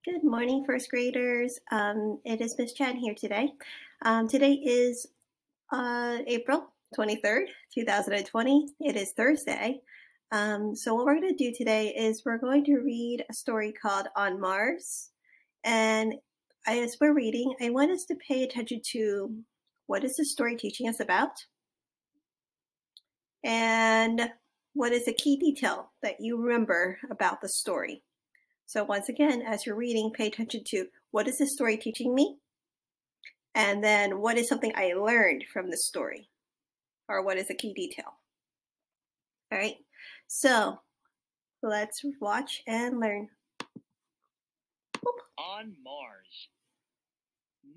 Good morning, first graders. It is Miss Chan here today. Today is April 23rd, 2020. It is Thursday. So what we're going to do today is we're going to read a story called On Mars. And as we're reading, I want us to pay attention to what is the story teaching us about, and what is a key detail that you remember about the story. So once again, as you're reading, pay attention to what is this story teaching me? And then what is something I learned from the story? Or what is a key detail? All right, so let's watch and learn. On Mars.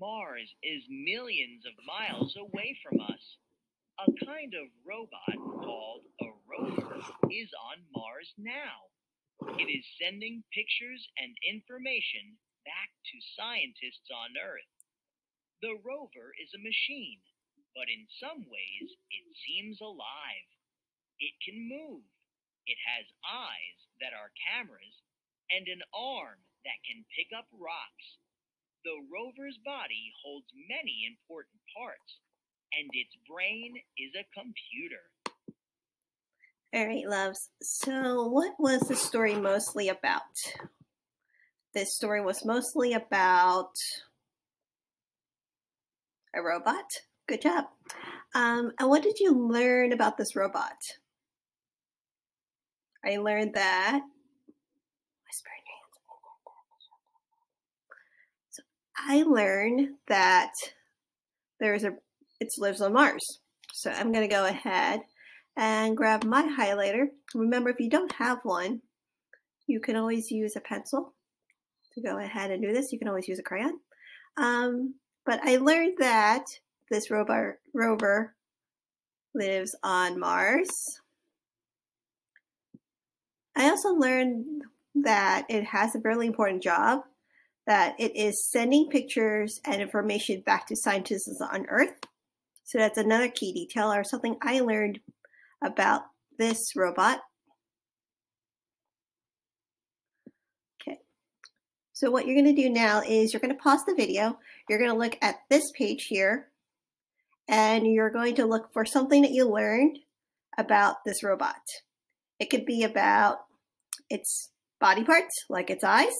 Mars is millions of miles away from us. A kind of robot called a rover is on Mars now. It is sending pictures and information back to scientists on Earth. The rover is a machine, but in some ways it seems alive. It can move. It has eyes that are cameras and an arm that can pick up rocks. The rover's body holds many important parts, and its brain is a computer. All right, loves. So what was the story mostly about? This story was mostly about a robot. Good job. And what did you learn about this robot? I learned that I learned that it lives on Mars. So I'm going to go ahead and grab my highlighter. Remember, if you don't have one, you can always use a pencil to go ahead and do this. You can always use a crayon. But I learned that this rover lives on Mars. I also learned that it has a really important job, that it is sending pictures and information back to scientists on Earth. So that's another key detail, or something I learned about this robot. Okay, so what you're going to do now is you're going to pause the video. You're going to look at this page here, and you're going to look for something that you learned about this robot. It could be about its body parts, like its eyes.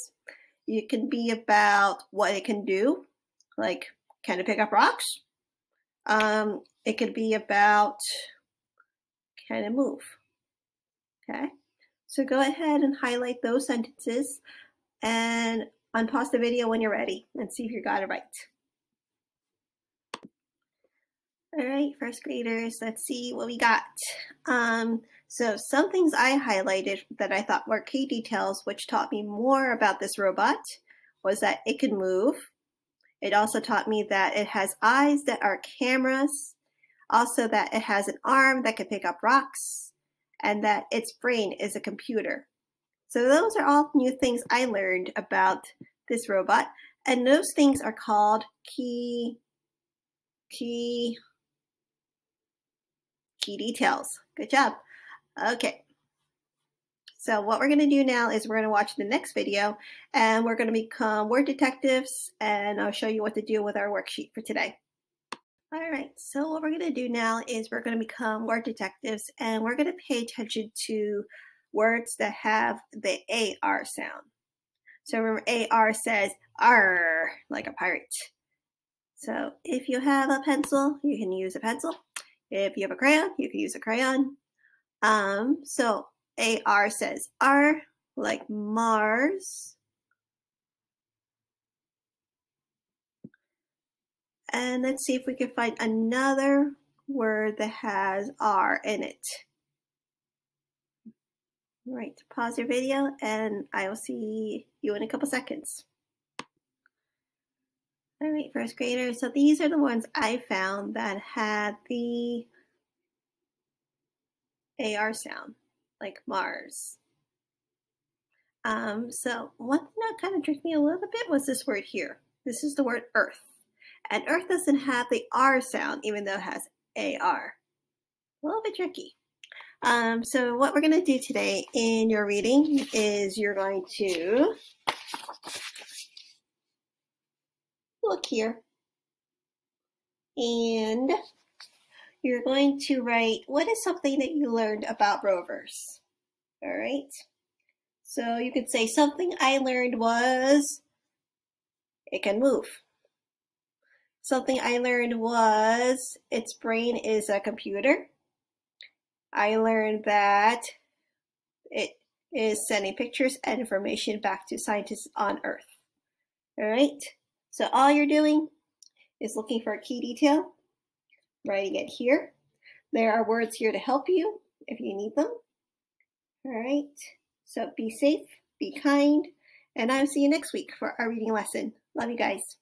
It can be about what it can do, like can it pick up rocks? It could be about can it move? Okay, so go ahead and highlight those sentences and unpause the video when you're ready and see if you got it right. All right, first graders, let's see what we got. So some things I highlighted that I thought were key details, which taught me more about this robot, was that it can move. It also taught me that it has eyes that are cameras, also that it has an arm that can pick up rocks, and that its brain is a computer. So those are all new things I learned about this robot, and those things are called key details. Good job. Okay. So what we're going to do now is we're going to watch the next video, and we're going to become word detectives, and I'll show you what to do with our worksheet for today. All right, so what we're going to do now is we're going to become word detectives, and we're going to pay attention to words that have the AR sound. So remember, AR says R, like a pirate. So if you have a pencil, you can use a pencil. If you have a crayon, you can use a crayon. So AR says R, like Mars. And let's see if we can find another word that has R in it. All right, pause your video and I will see you in a couple seconds. All right, first graders, so these are the ones I found that had the AR sound, like Mars. So one thing that kind of tricked me a little bit was this word here. This is the word Earth. And Earth doesn't have the R sound, even though it has AR. A little bit tricky. So what we're going to do today in your reading is you're going to notebook here. And you're going to write, what is something that you learned about rovers? All right. So you could say something I learned was it can move. Something I learned was its brain is a computer. I learned that it is sending pictures and information back to scientists on Earth. All right. So all you're doing is looking for a key detail, writing it here. There are words here to help you if you need them. All right. So be safe, be kind, and I'll see you next week for our reading lesson. Love you guys.